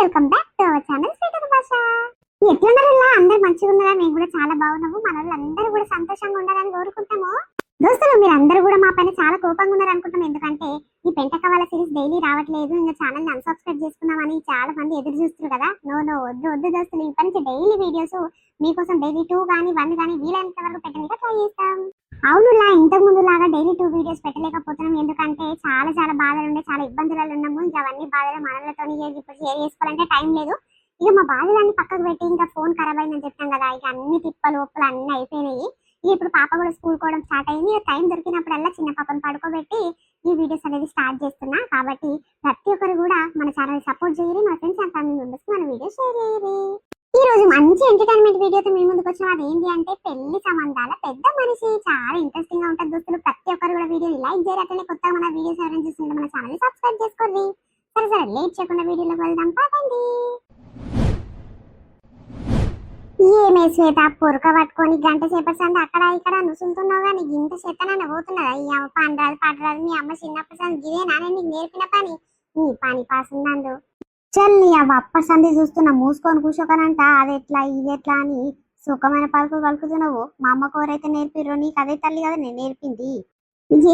Welcome back to our channel Srikara Bhasha. ఎట్లున్నారల్లా అందరు మంచిగా ఉన్నారా? మేము కూడా చాలా బాగున్నాము. మన వాళ్ళందరూ కూడా సంతోషంగా ఉండాలని కోరుకుంటాము. దోస్తులు మీరు అందరూ కూడా మా పైన చాలా కోపంగా ఉన్నారు అనుకుంటాం. ఎందుకంటే ఈ పెంటక వాళ్ళ సిరీస్ డైలీ రావట్లేదు, ఇంకా ఛానల్ ని అన్సబ్స్క్రైబ్ చేసుకుందామని చాలా మంది ఎదురు చూస్తారు కదా. నో వద్దు వద్దు దోస్తులు, ఇప్పటి నుంచి డైలీ వీడియోస్ మీకోసం డైలీ 2 కానీ 1 కానీ వీలైనంత వరకు పెట్టడానికి ట్రై చేస్తాం. అవునులా ఇంతకు ముందు లాగా డైలీ 2 వీడియోస్ పెట్టలేకపోతున్నాం. ఎందుకంటే చాలా బాధలు ఉండే, చాలా ఇబ్బందులలో ఉన్నాము. ఇంకా అవన్నీ బాధలు మనలతో ఇప్పుడు షేర్ చేసుకోవాలంటే టైం లేదు. ఇక మా బాధలన్నీ పక్కకు పెట్టి ఇంకా ఫోన్ ఖరాబ్ అయిందని చెప్తాం కదా, ఇక అన్ని తిప్పలు ఒప్పులు అన్ని అయిపోయినాయి. ఇక ఇప్పుడు పాప కూడా స్కూల్ కోవడం స్టార్ట్ అయింది. టైం దొరికినప్పుడల్లా చిన్న పాపను పడుకోబెట్టి ఈ వీడియోస్ అనేది స్టార్ట్ చేస్తున్నా. కాబట్టి ప్రతి ఒక్కరు కూడా మన ఛానల్ సపోర్ట్ చేయరు, మన ఫ్రెండ్స్ అండ్ ఫ్యామిలీ మెంబర్స్ మన వీడియో షేర్ చేయరు. ఈ రోజు మంచి ఎంటర్టైన్మెంట్ వీడియోతో మీ ముందుకు వచ్చిన అది ఏంటి అంటే పెళ్లి సంబంధాల పెద్ద మనిషి. చాలా ఇంట్రెస్టింగ్ గా ఉంటుంది దోస్తులు. ప్రతి ఒక్కరు కూడా వీడియోని లైక్ చేయరు, అట్లనే కొత్తగా మన వీడియోస్ ఎవరైనా చూస్తుంటే మన ఛానల్ సబ్స్క్రైబ్ చేసుకోండి. సరే లేట్ చేయకుండా వీడియోలోకి వెళ్దాం పదండి. ఏమే శ్వేత, పొరక పట్టుకొని గంట సేపటి సంది అక్కడ ఇక్కడ నుసులుతున్నావు కానీ ఇంత చేతనన్న పోతున్నదా? ఈ అమ్మ పండరాదు పడరాదు, మీ అమ్మ చిన్నప్పటి సంది గిదేనా నీకు నేర్పిన పని? నీ పని పాసుందందు చల్లి అప్పటి సంది చూస్తున్నా మూసుకొని కూర్చోకనంట. అది ఎట్లా ఇది ఎట్లా అని సుఖమైన పలుకులు పలుకుతున్నావు. మా అమ్మకు ఎవరైతే నేర్పిర్రో నీకు అదే తల్లి కదా నేను నేర్పింది.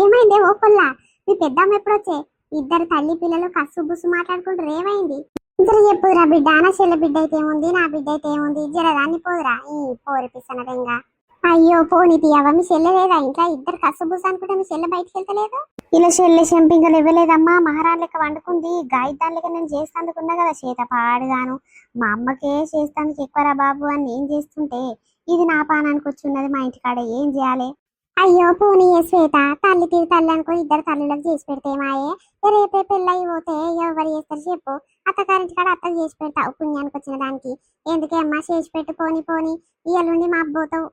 ఏమైందే ఓ పొల్లా, మీ పెద్దమ్మ ఎప్పుడొచ్చే? ఇద్దరు తల్లి పిల్లలు కస్సు బుస్సు మాట్లాడుకుంటారు, ఏమైంది? ఇద్దరు చెప్పుదురా బిడ్డ, నా చెల్లె బిడ్డ అయితే ఏముంది, నా బిడ్డ అయితే ఏముంది, జరదాన్ని పోదురా ఈ పోరిపిస్తున్నదంగా. అయ్యో పోనీ తీయవ, మీ చెల్లె లేదా ఇంకా? ఇద్దరు కస్సు బుస్సు అనుకుంటే మీ చెల్లె బయటకు వెళ్తలేదు. ఇలా చెల్లె చెంపింకలు ఇవ్వలేదమ్మా, మహారాణి లెక్క వండుకుంది. గాయదాని లెక్క నేను చేస్తానుకున్నా కదా చేత పాడుగాను. మా అమ్మకే చేస్తానికి ఎక్కువరా బాబు అని నేను చేస్తుంటే ఇది నా పానానికి వచ్చున్నది మా ఇంటికాడ, ఏం చేయాలి? అయ్యో పోనీ శ్వేత, తల్లి తీరు తల్లి అనుకో ఇద్దరు తల్లులకు చేసి పెడితే మాయే. రేపే పెళ్ళయి పోతే ఎవరు చేస్తారు చెప్పు? అత్తగారింటి కాడ అత్తకు చేసి పెడతావు పుణ్యానికి వచ్చిన దానికి. ఎందుకే అమ్మా చేసి పెట్టు, పోని ఇయ్యలుండి మా అబ్బోతావు.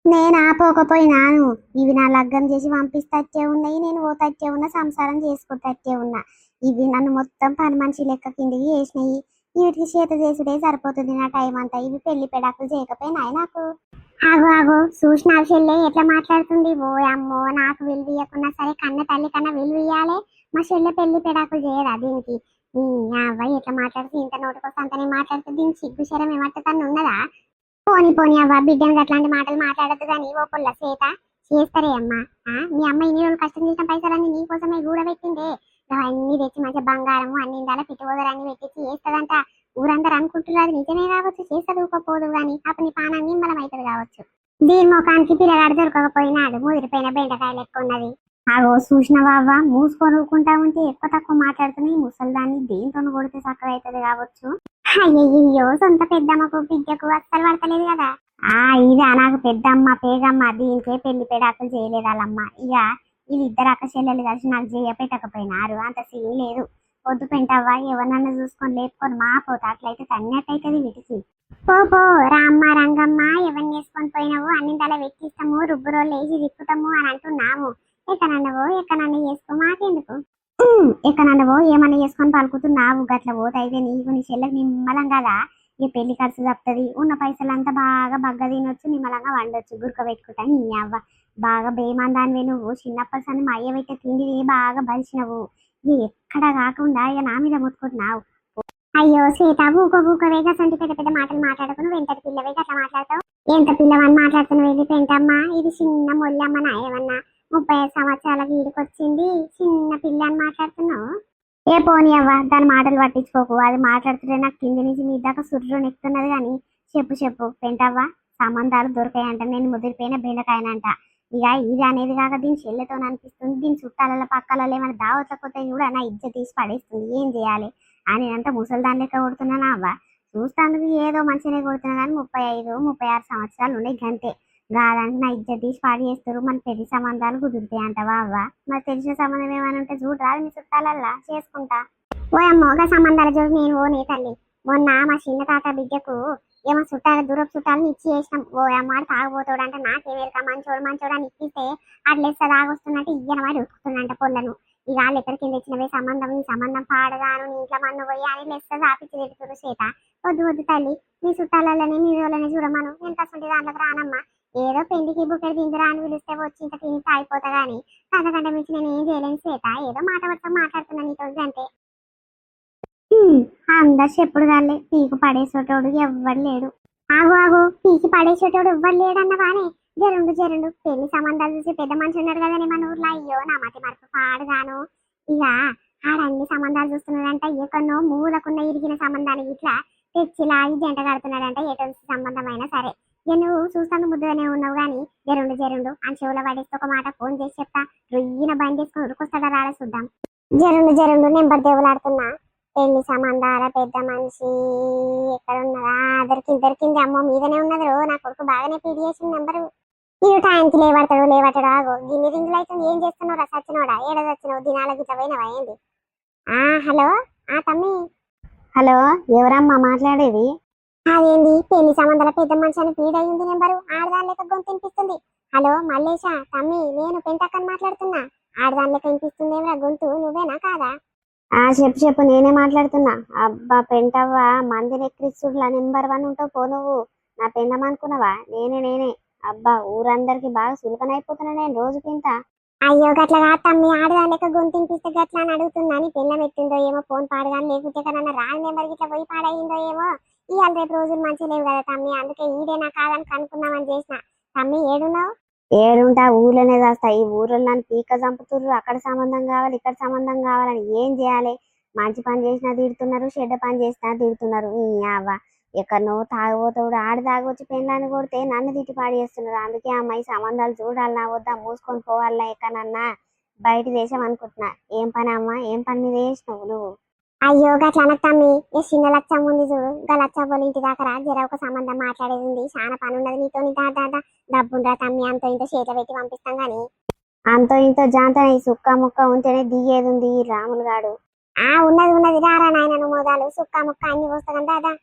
నేను ఆపోకపోయినాను, ఇవి నా లగ్గం చేసి పంపిస్తచ్చే ఉన్నాయి, నేను పోతచ్చే ఉన్నా, సంసారం చేసుకుంటచ్చే ఉన్నా. ఇవి నన్ను మొత్తం పని మనిషి లెక్క కిందికి వేసినాయి. వీటికి చేత చేసుడే సరిపోతుంది నా టైం అంతా. ఇవి పెళ్లి పెడాకులు చేయకపోయినాయి నాకు. ఆగో చూసిన చెల్లె ఎట్లా మాట్లాడుతుంది. ఓ అమ్మో, నాకు విలువ ఇవ్వకున్నా సరే కన్న తల్లి కన్నా విలువ ఇయ్యాలి. మా చెల్లె పెళ్లి పెడాకులు చేయదా దీనికి? అవ్వ ఎట్లా మాట్లాడుతుంది, ఇంత నోటికొస్తే అంతనే మాట్లాడుతుంది. దీనికి సిగ్గు శరం ఏమంటుందని ఉన్నదా? పోని అవ్వ, బిడ్డను అట్లాంటి మాటలు మాట్లాడద్దు కానీ ఓ పొల్ల శ్వేత. చేస్తారే అమ్మా, మీ అమ్మ ఇన్ని రోజులు కష్టం చేసిన పైసలన్నీ నీకోసమే పెట్టిందే. అన్ని తెచ్చి మంచిగా బంగారము అన్ని ఇందాల పిట్టుకోదరన్ని పెట్టించి చేస్తుందంట. ఊరందరూ అనుకుంటున్నారు నిజమే కావచ్చు, చేస్తుంది ఊకపోదు కానీ అప్పుడు నీ పానం నిమ్మలం అవుతుంది కావచ్చు. దీని ముఖానికి పిల్లగాడు దొరకకపోయినాడు, ముదిరిపోయిన బెండకాయలు ఎక్కువ ఉన్నది. ఆగో చూసినవా అవ్వ, మూసుకొని ఊరుకుంటా ఉంటే ఎక్కువ తక్కువ మాట్లాడుతున్నాయి. ముసలిదాన్ని దేంతో కొడితే చక్కగా అవుతుంది కావచ్చు. అయ్యయ్యో, సొంత పెద్దమ్మకు బిడ్డకు అస్సలు పడతలేదు కదా. ఇదా నాకు పెద్దమ్మ పేగమ్మ, దీనికే పెళ్లి పెడాకులు చేయలేదు వాళ్ళమ్మ. ఇక వీళ్ళిద్దరు అక్క చెల్లెలు కలిసి నాకు చేయ పెట్టకపోయినారు, అంత సీన్ లేదు. పొద్దు పెంటవ్వ ఎవరినన్నా చూసుకొని లేపుకొని మాపోతా, అట్లయితే తన్నట్టయితుంది వీటికి. పో రామ్మ రంగమ్మ, ఎవరిని వేసుకొని పోయినావు అన్ని తల వెక్కిస్తాము, రుబ్బురోళ్ళు వేసి తిప్పుతాము అని అంటున్నాము. ఎక్కడన్నా చేసుకో, మాకెందుకు? ఎక్కడన్నవో ఏమన్నా చేసుకొని పలుకుతున్నావు. గట్ల పోతైతే నీకు నీ చెల్లెకి నిమ్మలం కదా. ఈ పెళ్లి ఖర్చు తప్పుతుంది, ఉన్న పైసలంతా బాగా బగ్గ తినొచ్చు, నిమ్మలంగా వండొచ్చు. గురక పెట్టుకుంటా నీ అవ్వ. బాగా బేమందానివే నువ్వు. చిన్నప్పటి సంది మా అయ్య పెట్టే తిండివి బాగా బలిసినవు. ఎక్కడ కాకుండా ఇక నా మీద ముట్టుకుంటున్నావు. అయ్యో శ్వేత, ఊకవేగా సంటి పెద్ద మాటలు మాట్లాడకు. నువ్వు ఎంతటి పిల్లవేగా అట్లా మాట్లాడతావు? ఎంత పిల్లవని మాట్లాడుతున్నావు? ఇది పెంటమ్మా, ఇది చిన్న మొల్లమ్మ నా ఏమన్నా 35 సంవత్సరాలకి ఈడికొచ్చింది, చిన్న పిల్ల అని మాట్లాడుతున్నావు. ఏ పోనీ అవ్వ, దాని మాటలు పట్టించుకోకు. అది మాట్లాడుతుంటే నాకు కింది నుంచి మీ దాకా సుర్రు నెక్కుతున్నది. కానీ చెప్పు పెంటవ్వ, సంబంధాలు దొరికాయంట, నేను ముదిరిపోయిన బెండకాయనంట. ఇక ఇది అనేది కాక దీని చెల్లెతో అనిపిస్తుంది. దీని చుట్టాల పక్కలలో ఏమైనా దావతకపోతే కూడా నా ఇజ్జ తీసి పడేస్తుంది. ఏం చేయాలి అని నేనంతా ముసలిదాని లెక్క కొడుతున్నానా అవ్వ? చూస్తాను ఏదో మంచిగానే కొడుతున్నా కానీ 35-36 సంవత్సరాలు ఉన్నాయి గంతే. కాదంటే నా ఇజ్జ తీసి పాడు చేస్తారు. మన పెళ్లి సంబంధాలు కుదురుతాయి అంటవా అవ్వ? మరి తెలిసిన సంబంధం ఏమైనా ఉంటే చూడరాదు మీ చుట్టాలల్లా, చేసుకుంటా. ఓ అమ్మోగా సంబంధాల జోరు నేను ఓనే తల్లి. మొన్న మా చిన్న తాత బిడ్డకు ఏమో చుట్టాలు దూరపు చుట్టాలను ఇచ్చి చేసినాం. ఓ అమ్మాడు తాగబోతాడు అంటే నాకేమేరక మంచోడు అని ఇప్పిస్తే అట్లేస్తే తాగొస్తున్నట్టు ఇయ్యన వాడు ఉతుకుతుందంట పొల్లను. ఇక వాళ్ళు ఎక్కడికి తెచ్చినవే సంబంధం, ఈ సంబంధం పాడగాను నీ ఇంట్లో మన్ను పోయి అని లెస్త ఆపిచ్చి తిడుతురు చేత. వద్దు తల్లి, మీ చుట్టాలనే మీ వాళ్ళని చూడమను. నేను కసంటి దాంట్లోకి రానమ్మా. ఏదో పెళ్లికి బుక్కడి తిందిరా అని పిలిస్తే వచ్చి ఇంత తిని తాగిపోతా గానీ అంతకంటే మించి నేను ఏం చేయలేను శ్వేత. ఏదో మాట వరుస మాట్లాడుతున్నా నీతో అంతే. అందరు చెప్పుడు దాన్ని పీకి పడేసేటోడు ఎవ్వడు లేడు. ఆగు ఆగు, పీకి పడేసేటోడు ఎవ్వడు లేడన్నవానే. జరుండు జరుండు, పెళ్లి సంబంధాలు చూసి పెద్ద మనిషి ఉన్నాడు కదా మన ఊర్లో. అయ్యో నా మతి మరపు పాడుగాను. ఇక ఆడన్ని సంబంధాలు చూస్తున్నాడంట. ఎక్కడో మూలకున్న ఇరిగిన సంబంధానికి ఇట్లా తెచ్చి లాగి జంట కడుతున్నాడంట. ఎటువంటి సంబంధమైనా సరే. ఇక నువ్వు చూస్తాను ముద్దుగానే ఉన్నావు గాని జరుండు జరుండు అని చెవులో పడేస్తే ఒక మాట ఫోన్ చేసి చెప్తా. రొయ్యిన బండి వేసుకుని ఉరుకొస్తాడా రాలే చూద్దాం. జరుండు జరుండు, నెంబర్ దేవులాడుతున్నా. పెళ్లి సంబంధాల పెద్ద మనిషి ఎక్కడున్నదా? దొరికింది అమ్మో, మీదనే ఉన్నది రో. నా కొడుకు బాగానే పీడి చేసిన నెంబరు. ఇటు టైంకి లేవడతాడు ఆగో. గిన్ని రింగులు అయితే ఏం చేస్తున్నావు రా సచ్చినోడా? ఏడాది వచ్చినావు, దినాల గిట్ల పోయినవా ఏంది? హలో తమ్మి. హలో, ఎవరమ్మా మాట్లాడేది? అదేంది పెళ్లి సంబంధాల పెద్ద మనిషి అని పీడ్ అయ్యింది నెంబరు. ఆడదాని లెక్క గొంతు వినిపిస్తుంది. హలో మల్లేషా తమ్మి, నేను పెంటక్కని మాట్లాడుతున్నా. ఆడదాని లెక్క వినిపిస్తుందేమరా గొంతు, నువ్వేనా కాదా? చెప్పు, నేనే మాట్లాడుతున్నా. అబ్బా పెంటవ్వ, మందిని ఎక్కిరిస్తుడ్లా నెంబర్ 1 ఉంటావు పో నువ్వు. నా పెండమనుకున్నావా? నేనే. అబ్బా ఊరందరికి బాగా సులకనైపోతున్నా నేను రోజుకింత. అయ్యో గట్ల కాదు తమ్మి, ఆడదాని లెక్క గొంతు వినిపిస్తే గట్లా అని అడుగుతున్నా. నీ పిల్లం ఎత్తిందో ఏమో ఫోన్ పాడగాని, లేకుంటే కన్నా రాంగ్ నెంబర్ గిట్లా పోయి పాడయిందో ఏమో. ఇవాళ రేపు రోజులు మంచిగా లేవు కదా తమ్మి, అందుకే ఈడేనా కాదని కనుక్కుందామని చేసిన. తమ్మి ఏడున్నావు? ఏడుంటా, ఊర్లోనే కాస్తా. ఈ ఊర్లో నన్ను పీక చంపుతుర్రు. అక్కడ సంబంధం కావాలి, ఇక్కడ సంబంధం కావాలని ఏం చేయాలి? మంచి పని చేసినా తిడుతున్నారు, చెడ్డ పని చేసినా తిడుతున్నారు. అవ్వ ఎక్కడనో తాగబోతాడు, ఆడి తాగొచ్చి పెళ్ళాన్ని కొడితే నన్ను తిట్టి పాడి చేస్తున్నారు. అందుకే అమ్మాయి సంబంధాలు చూడాలన్నా వద్దా, మూసుకొని పోవాలన్నా ఎక్కడన్నా బయట దేశం అనుకుంటున్నా. ఏం పని అమ్మా, ఏం పని మీద చేసినావు నువ్వు? అయ్యో గట్ల అనత్తమ్మి, ఏ చిన్న లచ్చం ఉంది చూడు, గా లచ్చ పోలి ఇంటి దాకా రా. జర ఒక సంబంధం మాట్లాడేది ఉంది, చాలా పని ఉన్నది నీతో. డబ్బుండ్రా తమ్మి, అంతో ఇంత చేతిలో పెట్టి పంపిస్తాం గాని. అంతో ఇంతో జాంతనే సుక్క ముక్క ఉంటేనే దిగేది ఉంది ఈ రాములు గాడు. ఉన్నది రారా నాయన, నువ్వు మోదాలు సుక్క ముక్క అన్ని వస్తాం దాదా.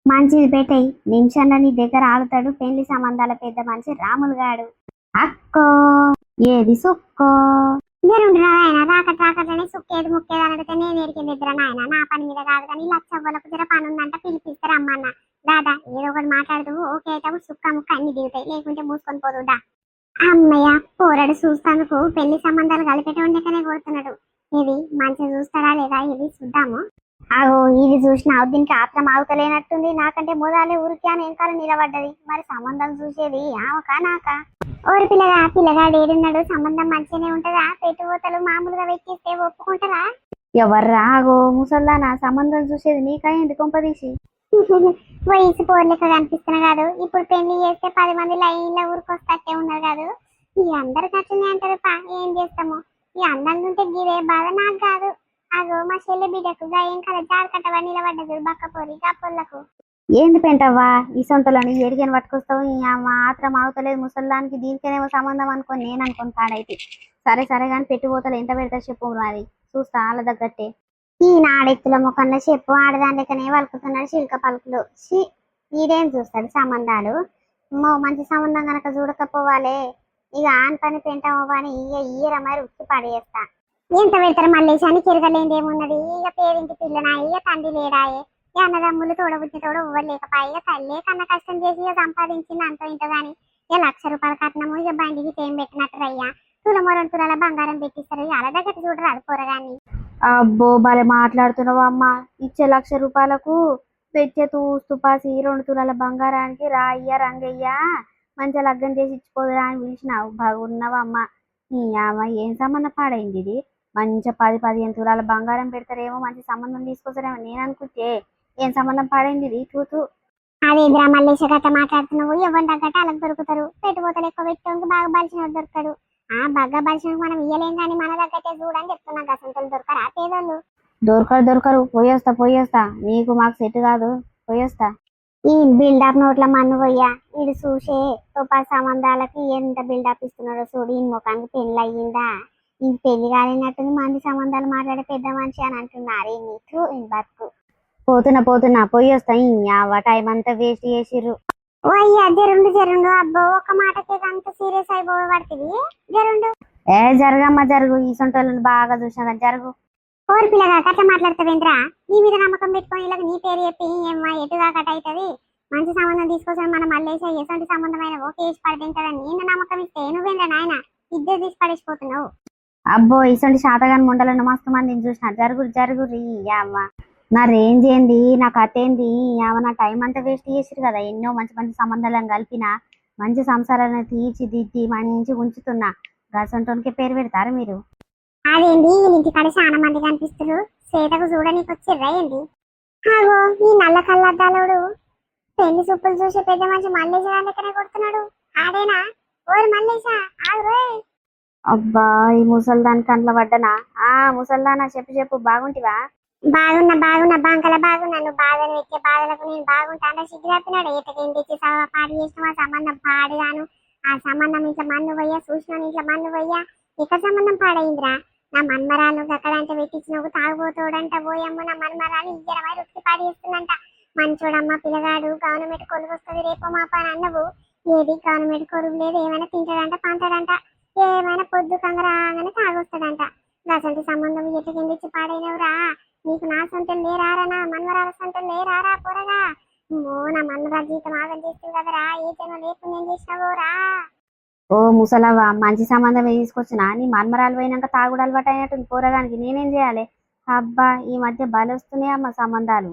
మంచిది పెట్టేయి, నిమిషంలో నీ దగ్గర ఆగుతాడు పెళ్లి సంబంధాల పెద్ద మనిషి రాములు గాడు. అక్కో ఏది సుక్కో? నాయన రాకట్రాకట్లనే సుక్కేది ముక్కేది అని అడిగితే నేను ఎరికింది ఇద్దరు నాయన. నా పని మీద కాదు కానీ లచ్చవ్వలకు జర పని ఉందంట పిలిపిస్తారు అమ్మన్న. దాదా ఏదో ఒకటి మాట్లాడుతూ ఓకే అయితే సుక్క ముక్క అన్ని దిగుతాయి, లేకుంటే మూసుకొని పోదుడా. అమ్మయ్య పోరాడు చూస్తానుకు పెళ్లి సంబంధాలు కలిపేటోండకనే కొడుతున్నాడు. ఇది మంచిగా చూస్తాడా లేదా ఇది చూద్దాము. అగో ఇది చూసినావు, దీనికి ఆత్రం ఆగుతలేనట్టుంది. నాకంటే మొదలే ఊరికి అని వెనకాల నిలబడ్డది. మరి సంబంధం చూసేది ఆవకా నాకా? ఓరి పిల్లగాడు ఏడున్నాడు? సంబంధం మంచిగానే ఉంటదా? పెట్టుబోతలు మామూలుగా వెక్కిస్తే ఒప్పుకుంటారా? ఎవర్రా? ఆగో ముసల్లా, నా సంబంధం చూసేది నీకైంది కొంపదీసి. వయసు పోర్లెక్క కనిపిస్తున్నా కాదు. ఇప్పుడు పెళ్లి చేస్తే 10 మంది లైన్లో ఊరికొస్తట్టే ఉన్నారు కాదు. ఈ అందరికి అట్లనే అంటారు పా, ఏం చేస్తాము. ఈ అందంగా ఉంటే గిరే బాధ నాకు కాదు. అగో మా చెల్లె బిడ్డకు ఏం కదా జాడకట్టవా నిలబడ్డదు బక్కపోరి గప్పొల్లకు. ఏంది పెంటవ్వా ఈ సొంతలోని ఎడిగని పట్టుకొస్తావు? మాత్రం ఆగుతలేదు ముసల్లానికి, దీనికేనేమో సంబంధం అనుకోని నేను అనుకోని కాడైతే. సరే కానీ పెట్టుబోతలు ఎంత పెడతా చెప్పు మరి, చూస్తా వాళ్ళ తగ్గట్టే. ఈ నాడెత్తుల ముఖంలో చెప్పు, ఆడదాంట్లోనే వలుకుతున్నాడు చిలుక పలుకులు. ఈడేం చూస్తాడు సంబంధాలు? మంచి సంబంధం కనుక చూడకపోవాలే. ఇక ఆన్ పని పెంటమో పని ఈర మరి ఉత్తి పడేస్తా. ఎంత పెడతారు మల్లేసి అని తిరగలేంది ఏమున్నది. ఇక పేరింటి పిల్లనా, ఇక తండ్రి లేడాయే, అన్నదమ్ములు తోడబుద్ధి తోడు ఇవ్వలేకపాయ. ఇక తల్లే కన్నా కష్టం చేసి ఇక సంపాదించింది అంతో ఇంత గాని. ఇక 1,00,000 రూపాయల కట్నము ఇక బండికి ఏం పెట్టినట్టు అయ్యా. తులమూరలు తులాల బంగారం పెట్టిస్తారు. ఇక అలా దగ్గర చూడరాదు కూరగాని. అబ్బో భలే మాట్లాడుతున్నావు అమ్మా. ఇచ్చే 1,00,000 రూపాయలకు తెచ్చే తుపాసి 2 తులాల బంగారానికి రాయ్య రంగయ్య మంచిగా లగ్గం చేసి ఇచ్చిపోదురా అని పిలిచినావు. బాగున్నావమ్మా. నీ అమ్మ ఏం సంబంధం పాడైంది ఇది? మంచిగా 10-15 తులాల బంగారం పెడతారేమో, మంచి సంబంధం తీసుకొస్తారేమో నేను అనుకుంటే ఏం సంబంధం పాడైంది ఇది? చూతూ అదేంద్రా మల్లేశ గట్ట మాట్లాడుతున్నావు. ఎవరి తగ్గట్టు వాళ్ళకి దొరుకుతారు. పెట్టుబోతలు ఎక్కువ పెట్టడానికి బాగా బలిసిన దొరుకుతాడు. బాగా బలిసిన మనం ఇయ్యలేం కానీ మన తగ్గట్టే చూడని చెప్తున్నాం. గసంతలు దొరకరా పేదోళ్ళు? దొరకరు. పోయేస్తా. నీకు మాకు సెట్ కాదు, పోయేస్తా. ఈ బిల్డప్ నోట్ల మన్ను పోయ్యా. వీడు చూసే తుపా సంబంధాలకి ఎంత బిల్డప్ ఇస్తున్నాడో చూడు. ఈ ముఖానికి పెళ్లి అయ్యిందా? ఈ పెళ్లి కాలినట్టుంది. మంది సంబంధాలు మాట్లాడే పెద్ద మనిషి అని అంటున్నారే నీకు ఈ బతుకు. పోతున్నా పోయేస్తా. టైం అంతా వేస్ట్ చేసిర్రు. ఓ అయ్యా జరుండు. అబ్బో ఒక మాటకి అంత సీరియస్ అయిపోబడుతుంది. జరగమ్మ జరుగు. ఈ సొంటోళ్ళని బాగా చూసినా జరుగు. ఓరి పిల్లగా కట్ట మాట్లాడతావేంద్రా? నీ మీద నమ్మకం పెట్టుకొని ఇలా నీ పేరు చెప్పి ఏమ్మా ఎటుగా కట్ అవుతుంది. మంచి సంబంధం తీసుకొచ్చిన మనం మళ్ళీ ఎటువంటి సంబంధమైన ఓకే వేసి పడితింటాడని నేను నమ్మకం ఇస్తే నువ్వేంద్రా నాయన ఇద్దరు తీసి పడేసిపోతున్నావు. అబ్బో ఇటువంటి శాతగాని ముండలను మస్తు మందిని చూసిన. జరుగు అమ్మ. నా రేంజ్ ఏంది, నా కథ ఏంది, నా టైం అంతా వేస్ట్ చేసిరు కదా. ఎన్నో మంచి మంచి సంబంధాలను కలిపిన, మంచి సంసారాలను తీర్చిదిద్ది మంచి ఉంచుతున్నా. గసంటోనికే పేరు పెడతారు మీరు. అదేంది ఇంటికాడ చాలా మంది కనిపిస్తారు, శ్వేతకు చూడనీకి వచ్చిర్రా ఏంది? ఆగో ఈ నల్ల కళ్ళద్దాలోడు పెళ్లి చూపులు చూసి పెద్ద మంచి మల్లేశ గారి దగ్గర కొడుతున్నాడు. ఆడేనా? ఓరు మల్లేశ, ఆగురే. అబ్బా, ఈ ముసల్దాని కంట్లో పడ్డనా? ముసల్దానా, చెప్పు చెప్పు, బాగుంటివా? బాగున్నా బాంకల బాగున్నా. నువ్వు బాధలు పెట్టే బాధలకు నేను బాగుంటా అంటే సిగ్గు తప్పినాడు. ఈతకేం తెచ్చి పాడు చేసిన ఆ సంబంధం పాడుగాను. ఆ సంబంధం ఇట్లా మన్ను పోయ్యా, చూసిన ఇట్లా మన్ను పోయ్యా. ఇక సంబంధం పాడైందిరా. నా మన్మరాలు అక్కడంటే పెట్టించినవు తాగుబోతోడంట. పోయమ్మ నా మన్మరాలు ఇయ్యరమై రుక్కి పాడు చేస్తుందంట. మంచోడమ్మ పిల్లగాడు, గవర్నమెంట్ కొలుగు వస్తుంది రేపో మాప అని అన్నవు. ఏది గవర్నమెంట్ కొలుగు లేదు, ఏమైనా తింటాడంట పంటాడంట, ఏమైనా పొద్దు కంగరాగానే తాగొస్తాడంట. అసలు సంబంధం ఎట్లకేం తెచ్చి పాడైనవురా. నీకు నా సొంతం లేరారా, నా మన్మరాల సొంతం లేరారా పొరగా. నా మన్మరాల జీవితం ఆగం చేస్తుంది కదరా, ఏ జనం లేకుండా ఏం చేసినావోరా. ఓ ముసలవ్వ, మంచి సంబంధమే తీసుకొచ్చినా, నీ మన్మరాలు పోయినాక తాగుడు అలవాటు అయినట్టుంది పోరగానికి. నేనేం చేయాలి? అబ్బా, ఈ మధ్య బలొస్తున్నాయి అమ్మ సంబంధాలు.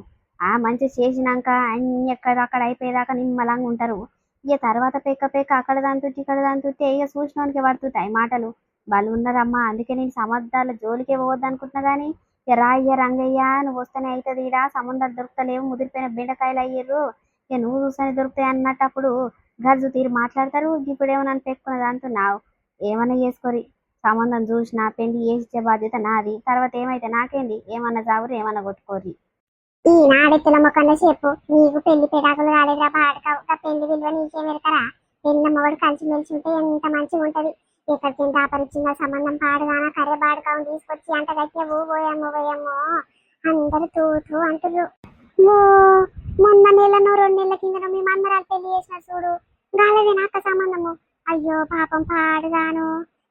మంచి చేసినాక అన్ని ఎక్కడక్కడ అయిపోయేదాకా నిమ్మలంగా ఉంటారు. ఇక తర్వాత పెక్క పెక్క అక్కడ దాంతుంటే ఇక్కడ దాంతుంటే ఇక చూసినోనికి పడుతుంటాయి మాటలు. బలు ఉన్నారమ్మా, అందుకే నేను సంబంధాల జోలికే పోవద్దు అనుకుంటున్నా. కానీ ఇక రాయ్య రంగయ్య, నువ్వు వస్తేనే అవుతుంది. ఈడ సంబంధాలు దొరుకుతలేవు, ముదిరిపోయిన బెండకాయలు అయ్యారు. ఇక నువ్వు చూస్తేనే దొరుకుతాయి అన్నట్టప్పుడు గర్జు తీరు మాట్లాడతారు. ఇప్పుడు ఏమో నన్ను పెట్టుకున్నది అంటున్నావు. ఏమన్నా చేసుకోరి, సంబంధం చూసినా పెళ్లి చేసే బాధ్యత నాది. తర్వాత ఏమైతే నాకేంది, ఏమన్నా చావురు ఏమన్నా కొట్టుకోరి. ఈ నాడెత్తుల మొక్కన్న చెప్పు, నీకు పెళ్లి పెడాకులు కాలేదురా బాడకావు. పెళ్లి విలువ నీకే మెరకరా. పెళ్ళి మొగడు కలిసి మెలిసి ఉంటే ఎంత మంచిగా ఉంటది. ఎక్కడికి దాపరిచ్చిన సంబంధం పాడుగాన కర్రె బాడకావు తీసుకొచ్చి అంట గట్టిగా పోయమ్మో పోయమ్మో అందరు తూ అంటున్నారు. ఓ మొన్న నెలను 2 నెలల కింద మీ మన్మరాలు పెళ్లి చేసిన చూడు, గాలదే నాక సంబంధము. అయ్యో పాపం పాడుగాను,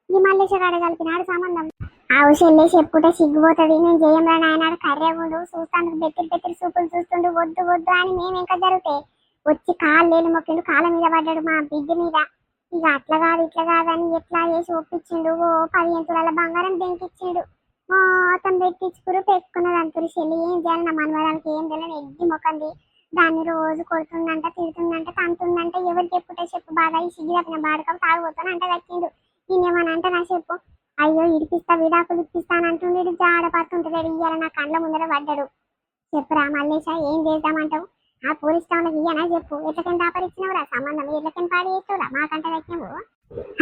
ఈ మల్లేశ గాడ కలిపినాడు సంబంధం. ఆవు చెల్లె చెప్పుకుంటే సిగ్గుపోతుంది. నేను జయంలో నాయనాడు కర్రెగుండు చూస్తాను, బెత్తిరి చూపులు చూస్తుండు. వద్దు వద్దు అని మేము ఇంకా జరుగుతాయి. వచ్చి కాళ్ళు మొక్కిండు, కాళ్ళ మీద పడ్డాడు మా బిడ్డ మీద. ఇక అట్లా కాదు ఇట్లా కాదని ఎట్లా చేసి ఒప్పించిండు. ఓ 15 తులాల బంగారం దెంకిచ్చిండు. మొత్తం పెట్టించుకురు, పెట్టుకున్నది అంతురు. చెల్లి ఏం చేయాలి, నా మనవరాలకి ఏం తెలియని ఎగ్గి మొక్కంది. దాన్ని రోజు కొడుతుందంట, తిడుతుందంట, తంతుందంట. ఎవరికి ఎప్పుడే చెప్పు బాధ. ఈ సిగ్గు తప్పిన బాడకం తాగుపోతాను అంట కట్టిండు. నేనేమని అంటే నా చెప్పు, అయ్యో ఇడిపిస్తా విడాకులు ఇప్పిస్తానంటుండేడు. జాడ పట్టుంటాడు. ఇయ్యాల నా కండ్ల ముందర పడ్డాడు. చెప్పురా మల్లేశ, ఏం చేద్దామంటావు? ఆ పోలీస్ టౌన్కి ఇయ్యనా చెప్పు. ఎట్లకని దాపరిచ్చినవురా సంబంధం, ఎట్లకని పాడి చేస్తావురా మాకంట కట్టినవు.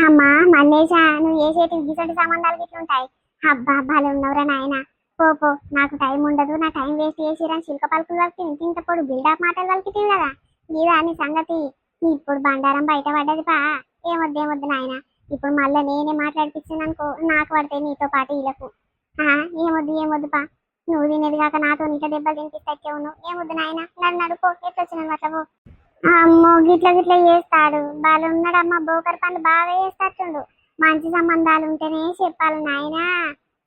అమ్మా మల్లేశ, నువ్వు ఏ చేతికి గిసటి సంబంధాలు గిట్లుంటాయి. అబ్బా బాలు ఉన్నవరా నాయన. పో నాకు టైం ఉండదు, నా టైం వేస్ట్ చేసిరని శిల్క పలుకులు వాళ్ళకి ఇంత పొడు బిల్డప్ మాటలు వాళ్ళకి కదా ఇదా నీ సంగతి. ఇప్పుడు బండారం బయట పడ్డది పా. ఏమొద్దు నాయన. ఇప్పుడు మళ్ళీ నేనే మాట్లాడిపించాను అనుకో, నాకు పడితే నీతో పాటు వీళ్ళకు. ఏమొద్దు పా. నువ్వు తినేది కాక నాతో నీట దెబ్బలు తినిపిస్తే ఉన్నావు. ఏమొద్దు నాయన, నన్ను నడుకో, ఎట్లొచ్చినావు అట్లా. అమ్మో గిట్ల చేస్తాడు బాలు ఉన్నాడమ్మా. బోకర్ పనులు బాగా చేస్తాడు. మంచి సంబంధాలు ఉంటేనే చెప్పాలి నాయన.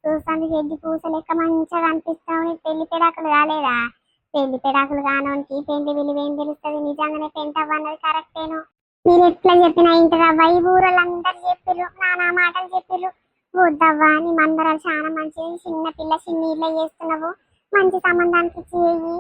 చూస్తాను గడ్డి పూస లెక్క మంచిగా కనిపిస్తావు. నీకు పెళ్లి పెడాకులు కాలేదా? పెళ్లి పెడాకులు కానోనికి పెళ్లి విలువ ఏం తెలుస్తుంది. నిజంగానే పెంటవ్వన్నది కరెక్టేను. మీరు ఎట్లా చెప్పినా ఇంటదవ్వ. ఈ ఊరోళ్ళందరూ చెప్పిర్రు, నానా మాటలు చెప్పిర్రు. వద్దవ్వా, నీ మందరాలు చాలా మంచిది. చిన్న పిల్ల చిన్న చేస్తున్నావు. మంచి సంబంధానికి చెయ్యి.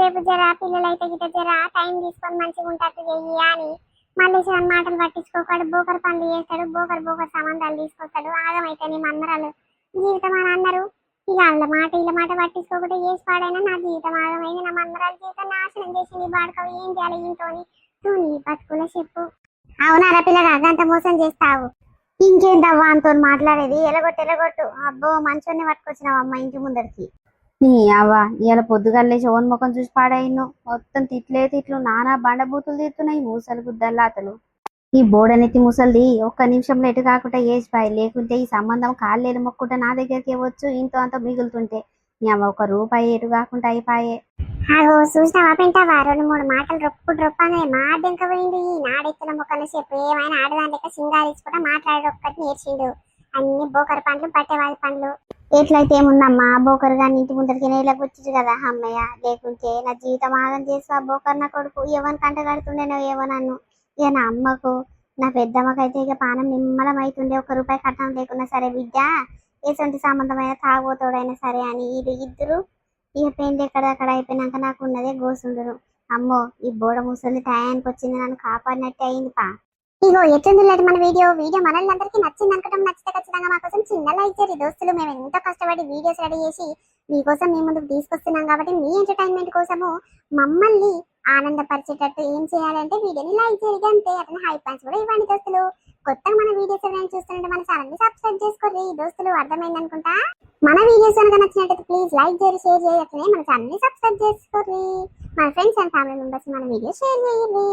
రేపు జరా పిల్లలైతే గిట్ట జరా టైం తీసుకొని మంచిగా ఉంటారు చెయ్యి అని మల్లేశ్వరం మాటలు పట్టించుకోకాడు. బోకర్ పనులు చేస్తాడు, బోకర్ సంబంధాలు తీసుకొస్తాడు. ఆగమైతే నీ మన్మరాలు జీవితం అని అన్నారు. ఇక వీళ్ళ మాట పట్టించుకోకుండా చేసి పాడైనా నా జీవితం ఆగమైంది. నా మన్మరాల జీవితం నాశనం చేసింది. బాడుకవి ఏం చేయాలి ఇంతోని నీ బతుకుల చెప్పు. అవునారా పిల్లగా గంట మోసం చేస్తావు. ఇంకేంటవ్వా అంతో మాట్లాడేది. ఎలగొట్టు. అబ్బో మంచోన్ని పట్టుకొచ్చినావు అమ్మ ఇంటి ముందరికి. నీ అవ్వ, ఇవాళ పొద్దుగల్లేసి ఓన్ ముఖం చూసి పాడైను. మొత్తం తిట్లు నానా బండబూతులు తీస్తున్నాయి మూసలు గుద్దల్లాతలు. ఈ బోడనెత్తి ముసలిది ఒక్క నిమిషంలో ఎటు కాకుండా వేసిపాయి. లేకుంటే ఈ సంబంధం కాళ్ళేలు మొక్కుంటే నా దగ్గరికి ఇవ్వచ్చు. ఇంతో అంత మిగులుతుంటే నీ అవ్వ 1 రూపాయి ఎటు కాకుండా అయిపాయే. అగో చూసినావా పెంటావా, 2-3 మాటలు రొప్పనే మాడెంక పోయింది. ఈ నాడెత్తుల మొక్కలు చెప్పు. ఏమైనా ఆడదాని లెక్క సింగారించుకుంటా మాట్లాడే ఒక్కటి నేర్చిండు. అన్ని బోకర్ పండ్లు పట్టేవాళ్ళ పండ్లు. ఎట్లయితే ఏముందమ్మా, బోకర్ గాని ఇంటి ముందరికి నేలకు వచ్చింది కదా అమ్మయ్య. లేకుంటే నా జీవితం ఆగం చేస్తా బోకర్ నా కొడుకు. ఎవరి కంట కడుతుండేనో ఏమో నన్ను. ఇక నా అమ్మకు నా పెద్దమ్మకైతే ఇక పానం నిమ్మలం అవుతుండే. 1 రూపాయి కట్నం లేకున్నా సరే బిడ్డ, ఎటువంటి సంబంధమైన తాగుబోతోడైనా సరే అని వీళ్ళు ఇద్దరు ఇక పెళ్లి ఎక్కడక్కడ అయిపోయినాక నాకు ఉన్నదే గోసుండును. అమ్మో ఈ బోడ ముసలి టయానికి వచ్చింది, నన్ను కాపాడినట్టే అయింది పా. ఇగో ఎట్లుంది మన వీడియో మనల్ని నచ్చింది అనుకుంటాం. నచ్చితే ఖచ్చితంగా మా కోసం చిన్న లైక్ చేయండి దోస్తులు. మేము ఎంతో కష్టపడి వీడియోస్ రెడీ చేసి మీకోసం మీ ముందుకు తీసుకొస్తున్నాం కాబట్టి మీ ఎంటర్టైన్మెంట్ కోసము మమ్మల్ని ఆనందపరిచేటట్టు ఏం చేయాలంటే వీడియోని లైక్ చేయండి అంతే. అతని హై పాయింట్స్ కూడా ఇవ్వండి దోస్తులు. కొత్తగా మన వీడియోస్ ఎవరైనా చూస్తుంటే మన ఛానల్ ని సబ్స్క్రైబ్ చేసుకోండి దోస్తులు. అర్థమైంది అనుకుంటా. మన వీడియోస్ కనుక నచ్చినట్లయితే ప్లీజ్ లైక్ చేయండి, షేర్ చేయండి, అట్లనే మన ఛానల్ ని సబ్స్క్రైబ్ చేసుకోండి. మన ఫ్రెండ్స్ అండ్ ఫ్యామిలీ మెంబర్స్ మన వీడియో షేర్ చేయండి.